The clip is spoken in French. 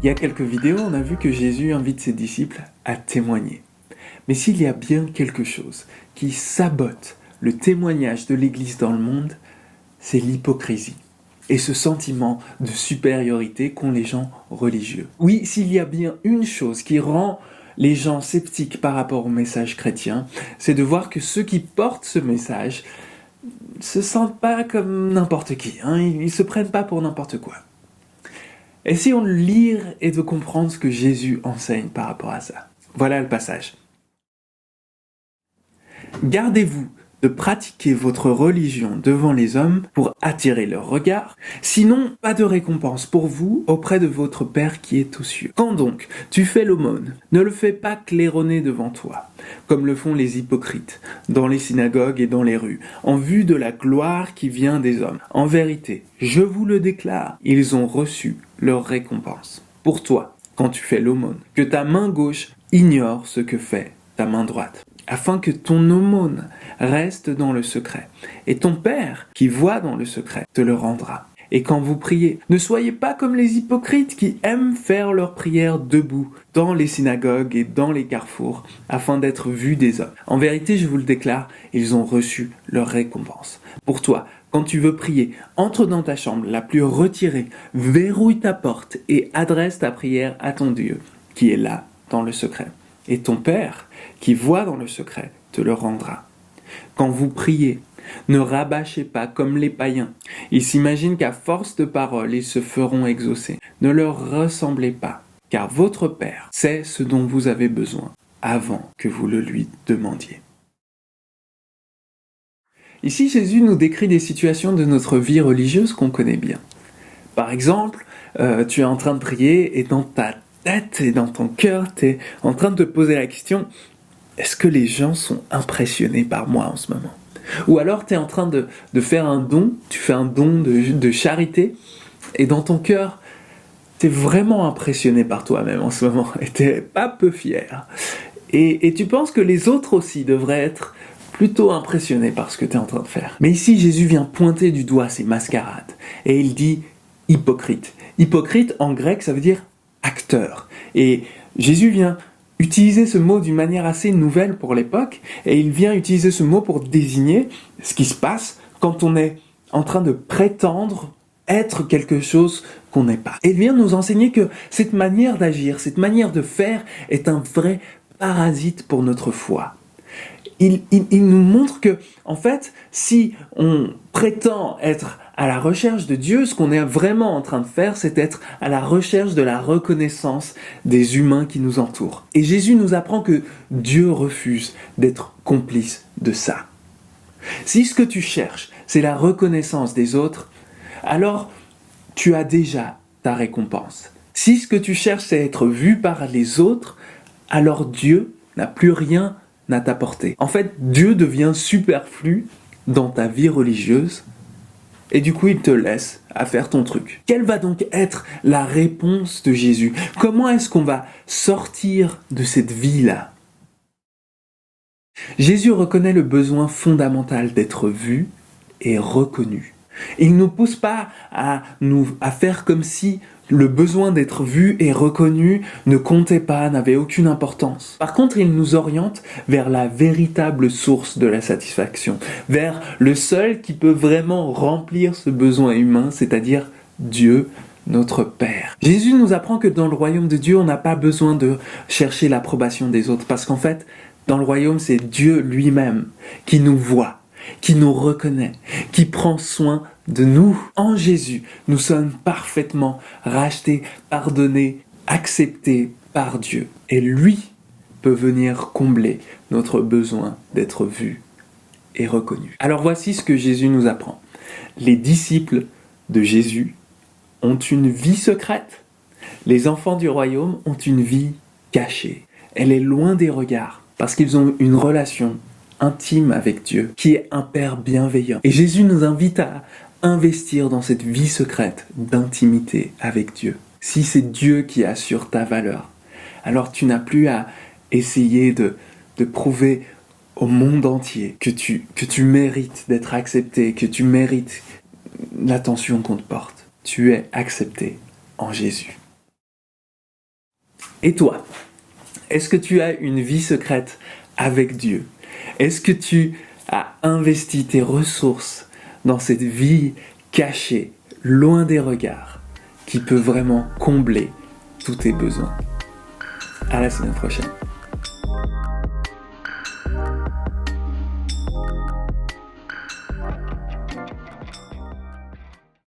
Il y a quelques vidéos, on a vu que Jésus invite ses disciples à témoigner. Mais s'il y a bien quelque chose qui sabote le témoignage de l'Église dans le monde, c'est l'hypocrisie et ce sentiment de supériorité qu'ont les gens religieux. Oui, s'il y a bien une chose qui rend les gens sceptiques par rapport au message chrétien, c'est de voir que ceux qui portent ce message se sentent pas comme n'importe qui, ils se prennent pas pour n'importe quoi. Essayons de lire et de comprendre ce que Jésus enseigne par rapport à ça. Voilà le passage. Gardez-vous de pratiquer votre religion devant les hommes pour attirer leur regard, sinon pas de récompense pour vous auprès de votre Père qui est aux cieux. Quand donc tu fais l'aumône, ne le fais pas claironner devant toi, comme le font les hypocrites, dans les synagogues et dans les rues, en vue de la gloire qui vient des hommes. En vérité, je vous le déclare, ils ont reçu leur récompense. Pour toi, quand tu fais l'aumône, que ta main gauche ignore ce que fait ta main droite, afin que ton aumône reste dans le secret. Et ton Père, qui voit dans le secret, te le rendra. Et quand vous priez, ne soyez pas comme les hypocrites qui aiment faire leurs prières debout, dans les synagogues et dans les carrefours, afin d'être vus des hommes. En vérité, je vous le déclare, ils ont reçu leur récompense. Pour toi, quand tu veux prier, entre dans ta chambre la plus retirée, verrouille ta porte et adresse ta prière à ton Dieu, qui est là, dans le secret. Et ton Père, qui voit dans le secret, te le rendra. Quand vous priez, ne rabâchez pas comme les païens. Ils s'imaginent qu'à force de paroles, ils se feront exaucer. Ne leur ressemblez pas, car votre Père sait ce dont vous avez besoin avant que vous le lui demandiez. Ici, Jésus nous décrit des situations de notre vie religieuse qu'on connaît bien. Par exemple, tu es en train de prier et dans ta tête et dans ton cœur, tu es en train de te poser la question: est-ce que les gens sont impressionnés par moi en ce moment? Ou alors tu es en train de faire un don, tu fais un don de charité, et dans ton cœur, tu es vraiment impressionné par toi-même en ce moment, et tu n'es pas peu fier. Et tu penses que les autres aussi devraient être plutôt impressionnés par ce que tu es en train de faire. Mais ici, Jésus vient pointer du doigt ces mascarades, et il dit hypocrite. Hypocrite, en grec, ça veut dire acteur. Et Jésus vient utiliser ce mot d'une manière assez nouvelle pour l'époque, et il vient utiliser ce mot pour désigner ce qui se passe quand on est en train de prétendre être quelque chose qu'on n'est pas. Et il vient nous enseigner que cette manière d'agir, cette manière de faire est un vrai parasite pour notre foi. Il nous montre que, en fait, si on prétend être à la recherche de Dieu, ce qu'on est vraiment en train de faire, c'est être à la recherche de la reconnaissance des humains qui nous entourent. Et Jésus nous apprend que Dieu refuse d'être complice de ça. Si ce que tu cherches, c'est la reconnaissance des autres, alors tu as déjà ta récompense. Si ce que tu cherches, c'est être vu par les autres, alors Dieu n'a plus rien à t'apporter. En fait, Dieu devient superflu dans ta vie religieuse, et du coup, il te laisse à faire ton truc. Quelle va donc être la réponse de Jésus? Comment est-ce qu'on va sortir de cette vie-là? Jésus reconnaît le besoin fondamental d'être vu et reconnu. Il ne nous pousse pas à faire comme si le besoin d'être vu et reconnu ne comptait pas, n'avait aucune importance. Par contre, il nous oriente vers la véritable source de la satisfaction, vers le seul qui peut vraiment remplir ce besoin humain, c'est-à-dire Dieu, notre Père. Jésus nous apprend que dans le royaume de Dieu, on n'a pas besoin de chercher l'approbation des autres, parce qu'en fait, dans le royaume, c'est Dieu lui-même qui nous voit, qui nous reconnaît, qui prend soin de nous. En Jésus, nous sommes parfaitement rachetés, pardonnés, acceptés par Dieu. Et lui peut venir combler notre besoin d'être vu et reconnu. Alors voici ce que Jésus nous apprend. Les disciples de Jésus ont une vie secrète. Les enfants du royaume ont une vie cachée. Elle est loin des regards parce qu'ils ont une relation intime avec Dieu, qui est un Père bienveillant. Et Jésus nous invite à investir dans cette vie secrète d'intimité avec Dieu. Si c'est Dieu qui assure ta valeur, alors tu n'as plus à essayer de prouver au monde entier que tu mérites d'être accepté, que tu mérites l'attention qu'on te porte. Tu es accepté en Jésus. Et toi, est-ce que tu as une vie secrète avec Dieu? Est-ce que tu as investi tes ressources dans cette vie cachée, loin des regards, qui peut vraiment combler tous tes besoins? À la semaine prochaine.